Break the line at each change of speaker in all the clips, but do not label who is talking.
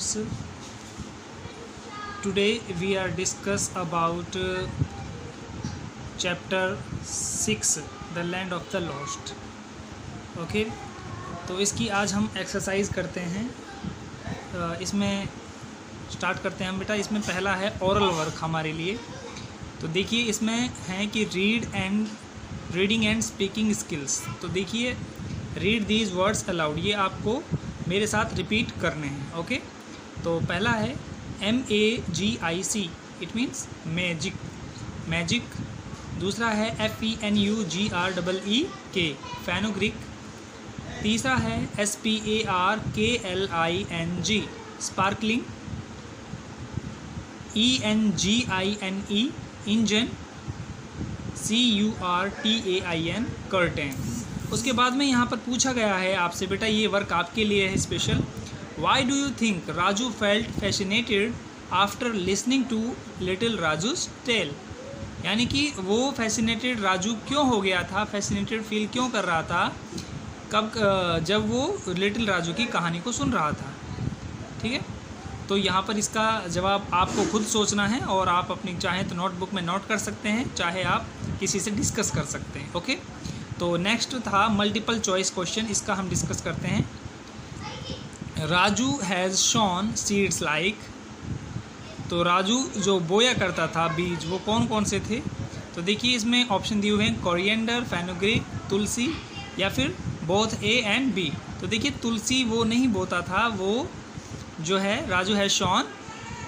students, today we are discuss about chapter 6 the land of the lost. Okay तो इसकी आज हम exercise करते हैं. इसमें स्टार्ट करते हैं हम बेटा. इसमें पहला है ओरल वर्क हमारे लिए. तो देखिए इसमें है कि रीडिंग एंड स्पीकिंग स्किल्स. तो देखिए रीड दीज वर्ड्स अलाउड, ये आपको मेरे साथ रिपीट करने हैं. ओके तो पहला है MAGIC, इट मीन्स मैजिक. दूसरा है FENUGREEK, फेनुग्रीक. तीसरा है SPARKLING, sparkling. ENGINE, engine. CURTAIN, curtain. उसके बाद में यहाँ पर पूछा गया है आपसे बेटा, ये वर्क आपके लिए है special. Why do you think Raju felt fascinated after listening to little Raju's tale. यानी कि वो फैसिनेटेड राजू क्यों हो गया था, फैसिनेटेड फील क्यों कर रहा था जब वो लिटिल राजू की कहानी को सुन रहा था. ठीक है, तो यहाँ पर इसका जवाब आपको खुद सोचना है और आप अपनी चाहें तो नोटबुक में नोट कर सकते हैं, चाहे आप किसी से डिस्कस कर सकते हैं. ओके तो नेक्स्ट था मल्टीपल चॉइस क्वेश्चन. इसका हम डिस्कस करते हैं. Raju has sown seeds like. तो राजू जो बोया करता था बीज, वो कौन कौन से थे. तो देखिए इसमें ऑप्शन दिए हुए हैं कोरिएंडर, फेनुग्रीक, तुलसी, या फिर बोथ A एंड B. तो देखिए तुलसी वो नहीं बोता था, वो जो है Raju has sown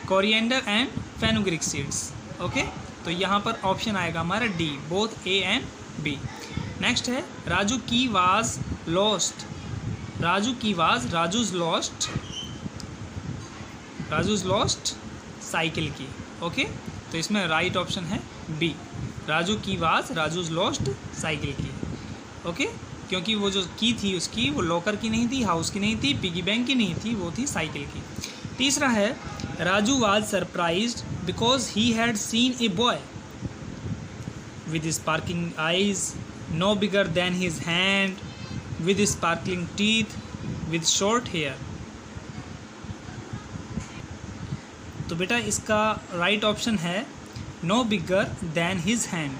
coriander and fenugreek seeds. Okay तो यहाँ पर ऑप्शन आएगा हमारा D, both A and B. Next है Raju key was lost. Raju's lost cycle key. Okay तो इसमें राइट ऑप्शन है B, Raju's lost cycle key. Okay क्योंकि वो जो की थी उसकी, वो लॉकर की नहीं थी, हाउस की नहीं थी, पिगी बैंक की नहीं थी, वो थी साइकिल की. तीसरा है Raju was surprised because he had seen a boy with sparking eyes, no bigger than his hand, with sparkling teeth, with short hair. तो बेटा इसका राइट ऑप्शन है no bigger than his hand.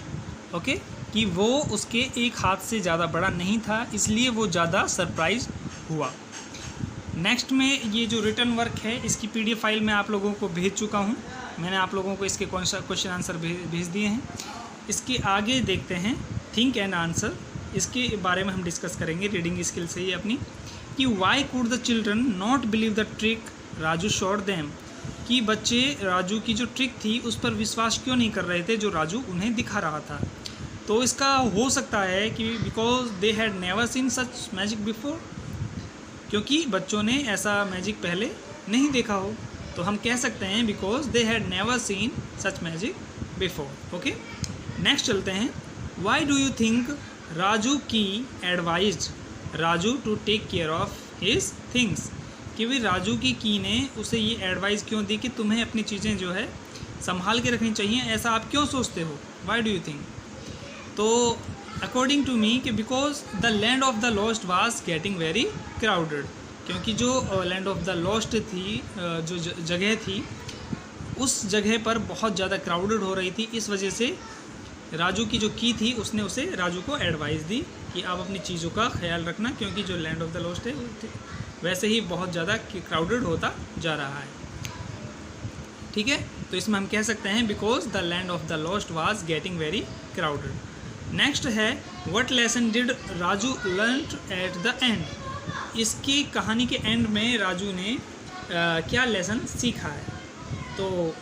Okay कि वो उसके एक हाथ से ज़्यादा बड़ा नहीं था, इसलिए वो ज़्यादा सरप्राइज हुआ. नेक्स्ट में ये जो रिटर्न वर्क है, इसकी PDF फाइल मैं आप लोगों को भेज चुका हूँ. मैंने आप लोगों को इसके क्वेश्चन आंसर भेज दिए हैं. इसके आगे देखते हैं थिंक एंड आंसर. इसके बारे में हम डिस्कस करेंगे रीडिंग स्किल से ही अपनी, कि Y could the children not believe the trick Raju showed them. कि बच्चे राजू की जो ट्रिक थी उस पर विश्वास क्यों नहीं कर रहे थे जो राजू उन्हें दिखा रहा था. तो इसका हो सकता है कि because they had never seen such magic before, क्योंकि बच्चों ने ऐसा मैजिक पहले नहीं देखा हो. तो हम कह सकते हैं because they had never seen such magic before. Okay next चलते हैं. Why do you think Raju की advised Raju to take care of his things. कि भाई राजू की ने उसे ये एडवाइस क्यों दी कि तुम्हें अपनी चीज़ें जो है संभाल के रखनी चाहिए, ऐसा आप क्यों सोचते हो. Y do you think. तो अकॉर्डिंग टू मी कि because the land of the lost was getting very crowded. क्योंकि जो लैंड ऑफ द लॉस्ट थी, जो जगह थी, उस जगह पर बहुत ज़्यादा क्राउडेड हो रही थी. इस वजह से राजू की जो की थी उसने उसे राजू को एडवाइस दी कि आप अपनी चीज़ों का ख्याल रखना, क्योंकि जो लैंड ऑफ द लॉस्ट है वैसे ही बहुत ज़्यादा क्राउडेड होता जा रहा है. ठीक है तो इसमें हम कह सकते हैं because the land of the lost was getting very crowded. Next है what lesson did Raju learn at the end. इसकी कहानी के एंड में राजू ने क्या लेसन सीखा है. तो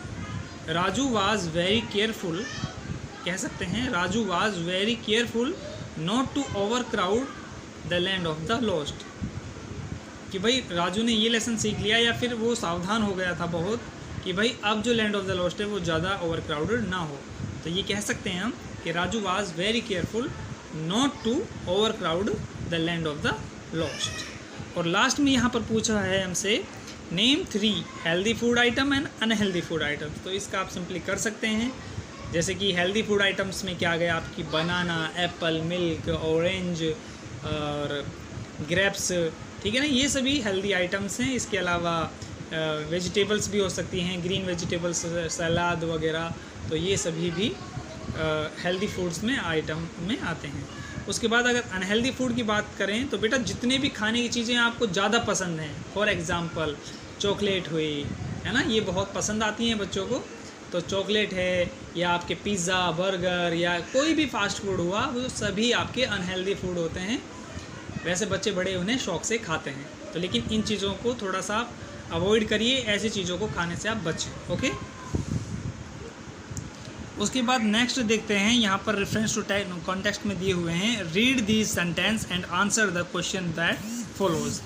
राजू वाज वेरी केयरफुल, कह सकते हैं Raju was very careful not to overcrowd the land of the lost. कि भाई राजू ने ये लेसन सीख लिया, या फिर वो सावधान हो गया था बहुत कि भाई अब जो लैंड ऑफ द लॉस्ट है वो ज़्यादा ओवर क्राउडेड ना हो. तो ये कह सकते हैं हम कि Raju was very careful not to overcrowd the land of the lost. और लास्ट में यहाँ पर पूछा है हमसे name 3 healthy food item and unhealthy food item. तो इसका आप सिंपली कर सकते हैं. जैसे कि हेल्दी फूड आइटम्स में क्या गया आपकी बनाना, एप्पल, मिल्क, ऑरेंज और ग्रेप्स, ठीक है ना, ये सभी हेल्दी आइटम्स हैं। इसके अलावा वेजिटेबल्स भी हो सकती हैं, ग्रीन वेजिटेबल्स, सलाद वगैरह, तो ये सभी भी हेल्दी फूड्स में आइटम में आते हैं। उसके बाद अगर अनहेल्दी फूड की बात करें तो बेटा जितने भी खाने की चीज़ें आपको ज़्यादा पसंद हैं, फॉर एग्ज़ाम्पल चॉकलेट हुई, है ना, ये बहुत पसंद आती हैं बच्चों को, तो चॉकलेट है या आपके पिज़्ज़ा, बर्गर या कोई भी फास्ट फूड हुआ, वो सभी आपके अनहेल्दी फूड होते हैं। वैसे बच्चे बड़े उन्हें शौक़ से खाते हैं, तो लेकिन इन चीज़ों को थोड़ा सा आप अवॉइड करिए, ऐसी चीज़ों को खाने से आप बचें। ओके, उसके बाद नेक्स्ट देखते हैं, यहाँ पर रेफरेंस टू कॉन्टेक्स्ट में दिए हुए हैं, read this sentence and answer the question that follows.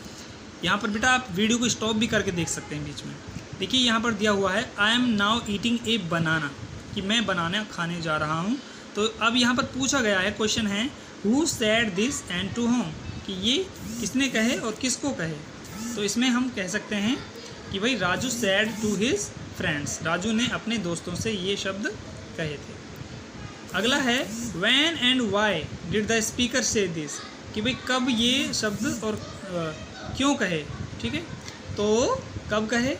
यहाँ पर बेटा आप वीडियो को स्टॉप भी करके देख सकते हैं बीच में। देखिए यहाँ पर दिया हुआ है आई एम नाउ ईटिंग ए बनाना, कि मैं बनाना खाने जा रहा हूँ। तो अब यहाँ पर पूछा गया है, क्वेश्चन है who said this and to home, कि ये किसने कहे और किसको कहे। तो इसमें हम कह सकते हैं कि भाई Raju said to his friends, Raju ने अपने दोस्तों से ये शब्द कहे थे। अगला है when and why did the speaker से दिस, कि भाई कब ये शब्द और क्यों कहे। ठीक है, तो कब कहे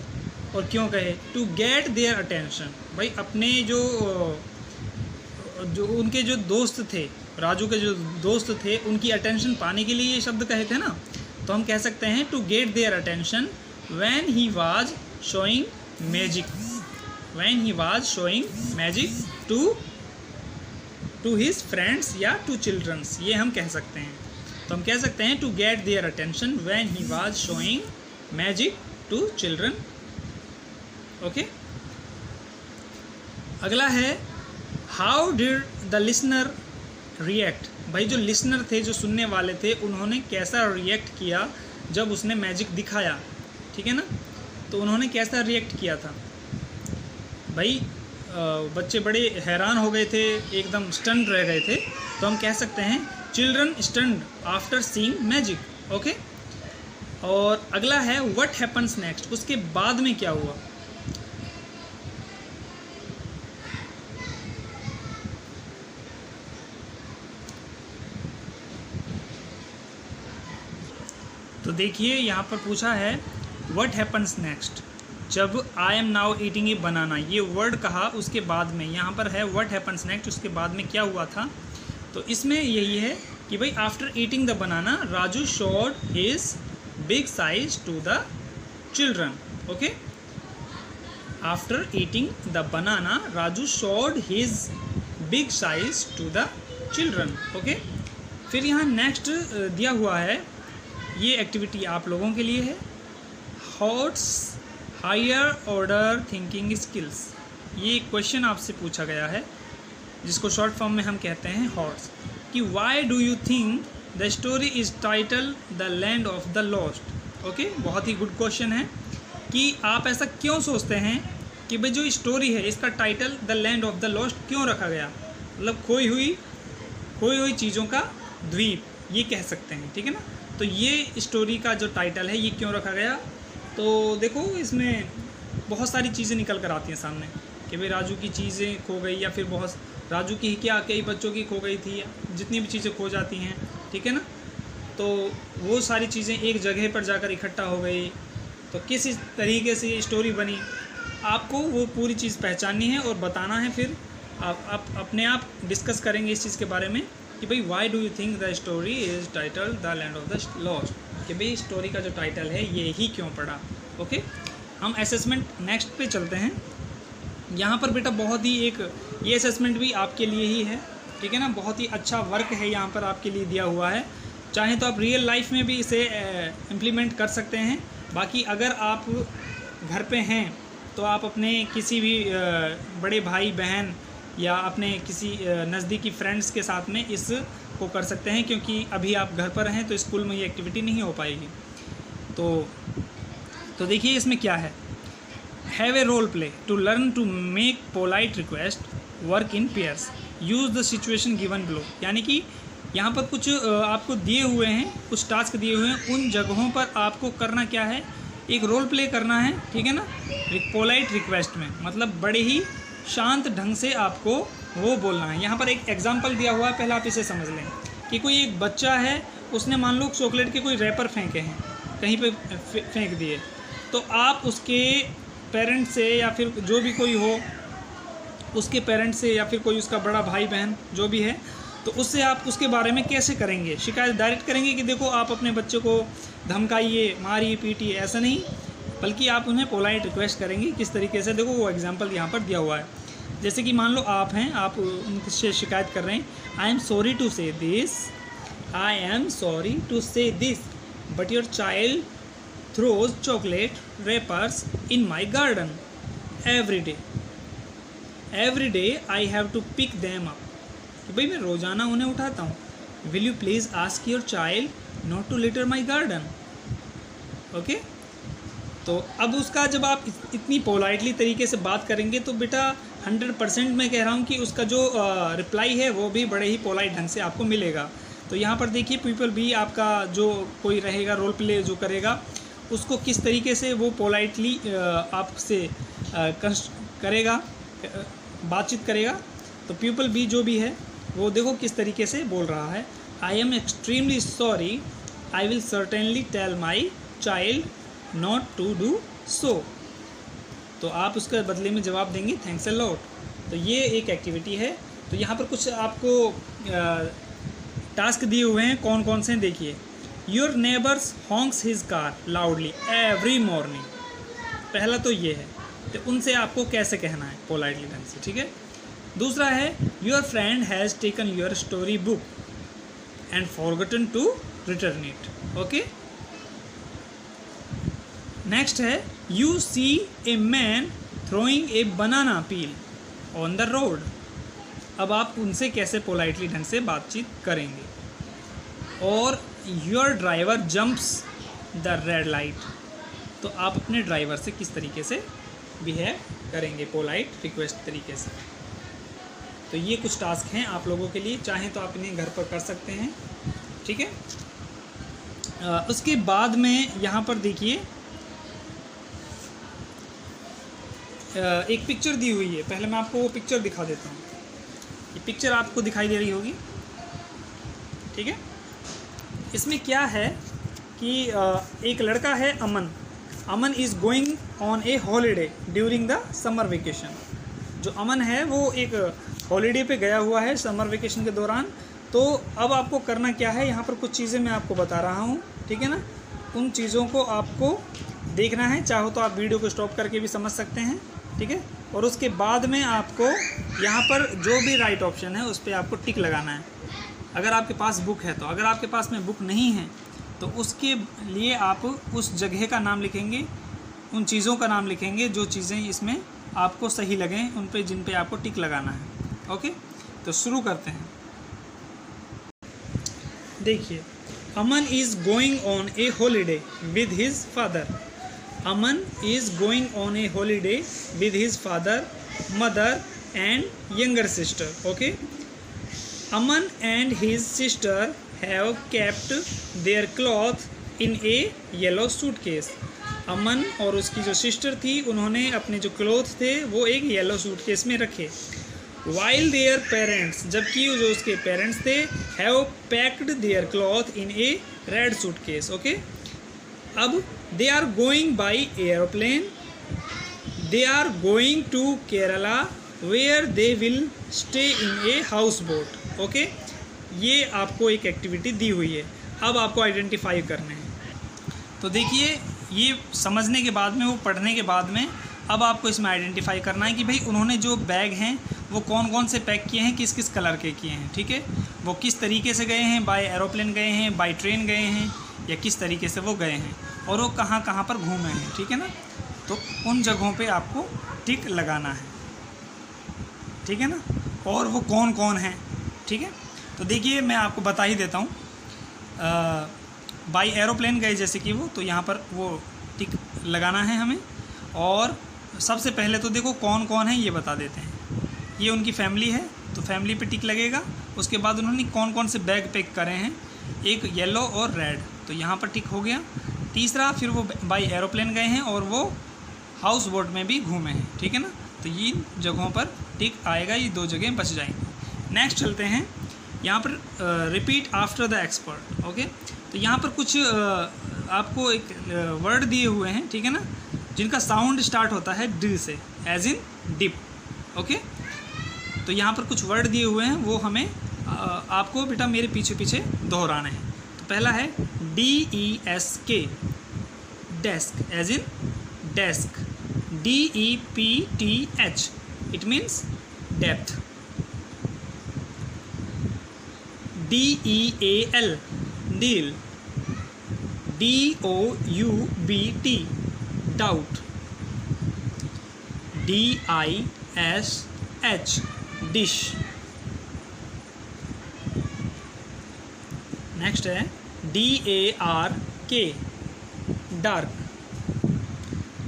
और क्यों कहे। टू गेट देयर अटेंशन, भाई अपने जो उनके जो दोस्त थे, राजू के जो दोस्त थे, उनकी अटेंशन पाने के लिए ये शब्द कहे थे ना। तो हम कह सकते हैं to get their attention when he was showing magic, when he was showing magic to his friends या टू चिल्ड्रंस, ये हम कह सकते हैं। तो हम कह सकते हैं to get their attention when he was showing magic to children. Okay, अगला है how did the listener react, भाई जो लिसनर थे, जो सुनने वाले थे, उन्होंने कैसा रिएक्ट किया जब उसने मैजिक दिखाया। ठीक है ना, तो उन्होंने कैसा रिएक्ट किया था। भाई बच्चे बड़े हैरान हो गए थे, एकदम स्टन्ड रह गए थे। तो हम कह सकते हैं children stunned after seeing magic. Okay, और अगला है व्हाट हैपन्स नेक्स्ट, उसके बाद में क्या हुआ। तो देखिए यहाँ पर पूछा है व्हाट हैपन्स नेक्स्ट, जब आई एम नाउ ईटिंग ए बनाना, ये वर्ड कहा, उसके बाद में यहाँ पर है व्हाट हैपन्स नेक्स्ट, उसके बाद में क्या हुआ था। तो इसमें यही है कि भाई after eating the banana Raju showed his big size to the children. Okay, after eating the banana Raju showed his big size to the children. Okay, फिर यहाँ नेक्स्ट दिया हुआ है, ये एक्टिविटी आप लोगों के लिए है, HOTS higher order thinking skills. ये क्वेश्चन आपसे पूछा गया है, जिसको शॉर्ट फॉर्म में हम कहते हैं हॉट्स, कि Y do you think the story is title the land of the lost. Okay, बहुत ही गुड क्वेश्चन है कि आप ऐसा क्यों सोचते हैं कि भाई जो स्टोरी है इसका title the land of the lost क्यों रखा गया, मतलब खोई हुई चीज़ों का द्वीप, ये कह सकते हैं। ठीक है ना, तो ये स्टोरी का जो टाइटल है ये क्यों रखा गया। तो देखो इसमें बहुत सारी चीज़ें निकल कर आती हैं सामने, कि भाई राजू की चीज़ें खो गई, या फिर बहुत राजू की ही क्या कई बच्चों की खो गई थी, जितनी भी चीज़ें खो जाती हैं। ठीक है ना, तो वो सारी चीज़ें एक जगह पर जाकर इकट्ठा हो गई, तो किस तरीके से ये स्टोरी बनी, आपको वो पूरी चीज़ पहचाननी है और बताना है। फिर आप अपने आप डिस्कस करेंगे इस चीज़ के बारे में कि भाई Y do you think the story is title the land of the lost, कि भाई स्टोरी का जो टाइटल है ये ही क्यों पड़ा। ओके, हम असेसमेंट नेक्स्ट पे चलते हैं। यहाँ पर बेटा बहुत ही ये असेसमेंट भी आपके लिए ही है। ठीक है ना, बहुत ही अच्छा वर्क है यहाँ पर आपके लिए दिया हुआ है। चाहे तो आप रियल लाइफ में भी इसे इम्प्लीमेंट कर सकते हैं, बाकी अगर आप घर पे हैं तो आप अपने किसी भी बड़े भाई बहन या अपने किसी नज़दीकी फ्रेंड्स के साथ में इस को कर सकते हैं, क्योंकि अभी आप घर पर हैं तो स्कूल में ये एक्टिविटी नहीं हो पाएगी। तो देखिए इसमें क्या है, have a role play to learn to make polite request, work in pairs, use the situation given below. यानी कि यहाँ पर कुछ आपको दिए हुए हैं, कुछ टास्क दिए हुए हैं, उन जगहों पर आपको करना क्या है, एक रोल प्ले करना है। ठीक है ना, पोलाइट रिक्वेस्ट में मतलब बड़े ही शांत ढंग से आपको वो बोलना है। यहाँ पर एक एग्जांपल दिया हुआ है, पहले आप इसे समझ लें कि कोई एक बच्चा है, उसने मान लो चॉकलेट के कोई रैपर फेंके हैं, कहीं पे फेंक दिए, तो आप उसके पेरेंट्स से या फिर जो भी कोई हो उसके पेरेंट्स से या फिर कोई उसका बड़ा भाई बहन जो भी है, तो उससे आप उसके बारे में कैसे करेंगे, शिकायत डायरेक्ट करेंगे कि देखो आप अपने बच्चे को धमकाइए, मारिए, पीटिए, ऐसा नहीं, बल्कि आप उन्हें पोलाइट रिक्वेस्ट करेंगे। किस तरीके से, देखो वो एग्जांपल यहाँ पर दिया हुआ है। जैसे कि मान लो आप हैं, आप उनसे शिकायत कर रहे हैं, I am sorry to say this, I am sorry to say this, but your child throws chocolate wrappers in my garden every day I have to pick them up. भाई मैं रोज़ाना उन्हें उठाता हूँ। Will you please ask your child not to litter my garden. Okay, तो अब उसका जब आप इतनी पोलाइटली तरीके से बात करेंगे तो बेटा 100% मैं कह रहा हूँ कि उसका जो रिप्लाई है वो भी बड़े ही पोलाइट ढंग से आपको मिलेगा। तो यहाँ पर देखिए पीपल भी आपका जो कोई रहेगा रोल प्ले जो करेगा उसको किस तरीके से वो पोलाइटली आपसे करेगा, बातचीत करेगा। तो पीपल भी जो भी है वो देखो किस तरीके से बोल रहा है, I am extremely sorry, I will certainly tell my child not to do so. तो आप उसके बदले में जवाब देंगे थैंक्स अ लॉट। तो ये एक एक्टिविटी है। तो यहाँ पर कुछ आपको टास्क दिए हुए हैं, कौन कौन से हैं देखिए। Your neighbours honks his car loudly every morning, पहला तो ये है, तो उनसे आपको कैसे कहना है पोलाइटली ढंग से, ठीक है। दूसरा है your friend has taken your story book and forgotten to return it. Okay, next है you see a man throwing a banana peel on the road. अब आप उनसे कैसे पोलाइटली ढंग से बातचीत करेंगे। और your driver jumps the red light, तो आप अपने ड्राइवर से किस तरीके से बिहेव करेंगे पोलाइट रिक्वेस्ट तरीके से। तो ये कुछ टास्क हैं आप लोगों के लिए, चाहें तो आप इन्हें घर पर कर सकते हैं, ठीक है। उसके बाद में यहाँ पर देखिए एक पिक्चर दी हुई है, पहले मैं आपको वो पिक्चर दिखा देता हूँ। ये पिक्चर आपको दिखाई दे रही होगी, ठीक है। इसमें क्या है कि एक लड़का है Aman, Aman is going on a holiday during the summer vacation. जो अमन है वो एक हॉलीडे पे गया हुआ है समर वेकेशन के दौरान। तो अब आपको करना क्या है, यहाँ पर कुछ चीज़ें मैं आपको बता रहा हूँ, ठीक है ना। उन चीज़ों को आपको देखना है, चाहो तो आप वीडियो को स्टॉप करके भी समझ सकते हैं, ठीक है। और उसके बाद में आपको यहाँ पर जो भी राइट ऑप्शन है उस पर आपको टिक लगाना है, अगर आपके पास बुक है तो। अगर आपके पास में बुक नहीं है तो उसके लिए आप उस जगह का नाम लिखेंगे, उन चीज़ों का नाम लिखेंगे जो चीज़ें इसमें आपको सही लगें, उन पे जिन पे आपको टिक लगाना है। ओके, तो शुरू करते हैं। देखिए, Aman is going on a holiday with his father. Aman is going on a holiday with his father, mother and younger sister. Okay, Aman and his sister have kept their cloth in a yellow suitcase. Aman और उसकी जो sister थी उन्होंने अपने जो cloth थे वो एक येलो सूटकेस में रखे। वाइल देयर पेरेंट्स, जबकि जो उसके पेरेंट्स थे, have packed their cloth in a red suitcase. Okay, अब they are going by airplane, they are going to Kerala where they will stay in a houseboat. Okay, ये आपको एक activity दी हुई है, अब आपको आइडेंटिफाई करने हैं। तो देखिए, ये समझने के बाद में, वो पढ़ने के बाद में, अब आपको इसमें आइडेंटिफाई करना है कि भाई उन्होंने जो बैग हैं वो कौन कौन से पैक किए हैं, किस किस कलर के किए हैं, ठीक है। वो किस तरीके से गए हैं, बाय एरोप्लेन गए हैं, बाय ट्रेन गए हैं, या किस तरीके से वो गए हैं, और वो कहाँ कहाँ पर घूमे हैं, ठीक है ना। तो उन जगहों पे आपको टिक लगाना है, ठीक है ना। और वो कौन कौन हैं, ठीक है। तो देखिए, मैं आपको बता ही देता हूँ। बाय एरोप्लेन गए जैसे कि वो, तो यहाँ पर वो टिक लगाना है हमें। और सबसे पहले तो देखो कौन कौन है ये बता देते हैं। ये उनकी फैमिली है तो फैमिली पे टिक लगेगा। उसके बाद उन्होंने कौन कौन से बैग पैक करे हैं, एक येलो और रेड, तो यहाँ पर टिक हो गया। तीसरा, फिर वो बाय एरोप्लेन गए हैं और वो हाउस बोट में भी घूमे हैं, ठीक है ना। तो ये जगहों पर टिक आएगा, ये 2 जगह बच जाएंगी। नेक्स्ट चलते हैं, यहाँ पर repeat after the expert. Okay, तो यहाँ पर कुछ आपको एक वर्ड दिए हुए हैं, ठीक है ना, जिनका साउंड स्टार्ट होता है ड से, एज इन डिप। ओके, तो यहाँ पर कुछ वर्ड दिए हुए हैं, वो हमें आपको बेटा मेरे पीछे पीछे दोहराना है। तो पहला है DESK, desk, as in desk. DEPTH, it means depth. DEAL, deal. DOUBT, doubt. DISH, dish. Next है DARK, डार्क।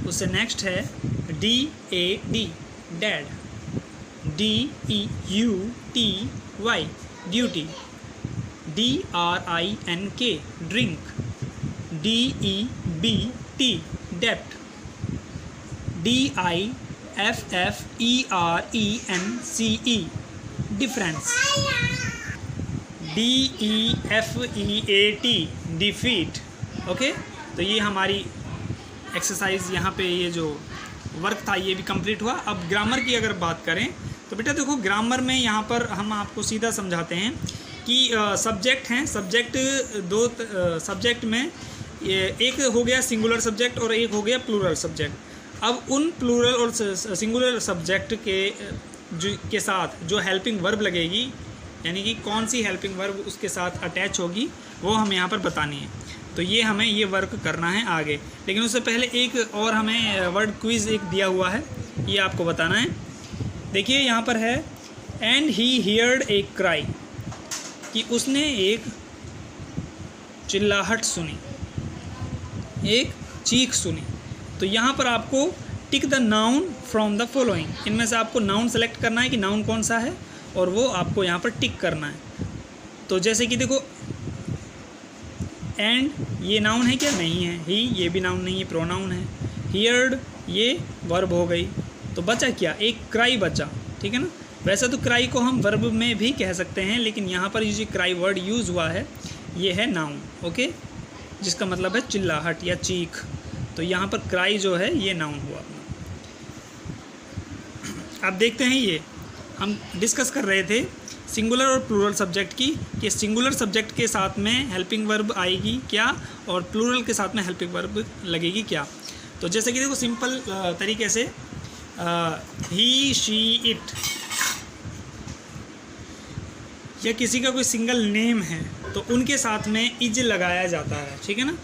उससे नेक्स्ट है DAD, dad. DEUTY, duty. DRINK, drink. DEBT, डेप्ट। DIFFERENCE, difference. DEFEAT, defeat. Okay, तो ये हमारी exercise यहाँ पे ये जो वर्क था ये भी कंप्लीट हुआ। अब ग्रामर की अगर बात करें तो बेटा देखो, ग्रामर में यहाँ पर हम आपको सीधा समझाते हैं कि सब्जेक्ट हैं, सब्जेक्ट दो सब्जेक्ट में एक हो गया सिंगुलर सब्जेक्ट और एक हो गया प्लूरल सब्जेक्ट। अब उन प्लूरल और सिंगुलर सब्जेक्ट के साथ जो हेल्पिंग वर्ब लगेगी, यानी कि कौन सी हेल्पिंग वर्ब उसके साथ अटैच होगी, वो हम यहाँ पर बतानी है। तो ये हमें ये वर्क करना है आगे, लेकिन उससे पहले एक और हमें वर्ड क्विज़ एक दिया हुआ है, ये आपको बताना है। देखिए यहाँ पर है and he heard a cry, कि उसने एक चिल्लाहट सुनी, एक चीख सुनी। तो यहाँ पर आपको tick the noun from the following, इनमें से आपको नाउन सेलेक्ट करना है कि नाउन कौन सा है, और वो आपको यहाँ पर टिक करना है। तो जैसे कि देखो, एंड ये नाउन है क्या? नहीं है। ही ये भी नाउन नहीं है, प्रोनाउन है। हियर्ड ये वर्ब हो गई, तो बचा क्या? एक क्राई बचा, ठीक है ना। वैसे तो क्राई को हम वर्ब में भी कह सकते हैं, लेकिन यहाँ पर ये क्राई वर्ड यूज़ हुआ है, ये है नाउन, ओके, जिसका मतलब है चिल्लाहट या चीख। तो यहाँ पर क्राई जो है ये नाउन हुआ अपना। अब देखते हैं, ये हम डिस्कस कर रहे थे सिंगुलर और प्लूरल सब्जेक्ट की, कि सिंगुलर सब्जेक्ट के साथ में हेल्पिंग वर्ब आएगी क्या और प्लूरल के साथ में हेल्पिंग वर्ब लगेगी क्या। तो जैसे कि देखो सिंपल तरीके से ही, शी, इट, या किसी का कोई सिंगल नेम है तो उनके साथ में इज लगाया जाता है, ठीक है ना।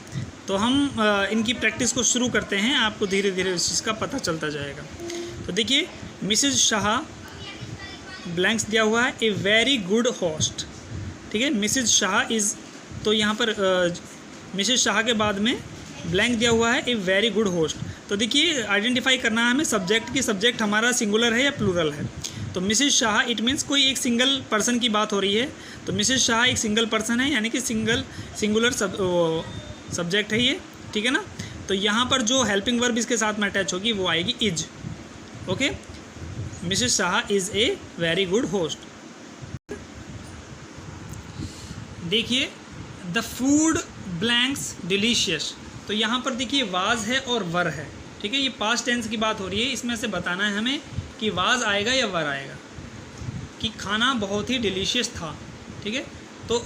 तो हम इनकी प्रैक्टिस को शुरू करते हैं, आपको धीरे धीरे इस चीज़ का पता चलता जाएगा। तो देखिए, मिसेज शाह ब्लैंक्स दिया हुआ है, ए वेरी गुड होस्ट, ठीक है। मिसेज शाह इज़, तो यहाँ पर मिसेज शाह के बाद में ब्लैंक दिया हुआ है, ए वेरी गुड होस्ट। तो देखिए, आइडेंटिफाई करना है हमें सब्जेक्ट की, सब्जेक्ट हमारा सिंगुलर है या प्लूरल है। तो मिसेज शाह इट मीन्स कोई एक सिंगल पर्सन की बात हो रही है, तो मिसेज शाह एक सिंगल पर्सन है, यानी कि सिंगुलर सब्जेक्ट है ये, ठीक है ना। तो यहाँ पर जो हेल्पिंग वर्ब इसके साथ में अटैच होगी वो आएगी is, okay. Mrs Shah is a very good host. देखिए, द फूड ब्लैंक्स डिलीशियस, तो यहाँ पर देखिए वाज है और वर है, ठीक है। ये पास्ट टेंस की बात हो रही है, इसमें से बताना है हमें कि वाज आएगा या वर आएगा, कि खाना बहुत ही डिलीशियस था, ठीक है। तो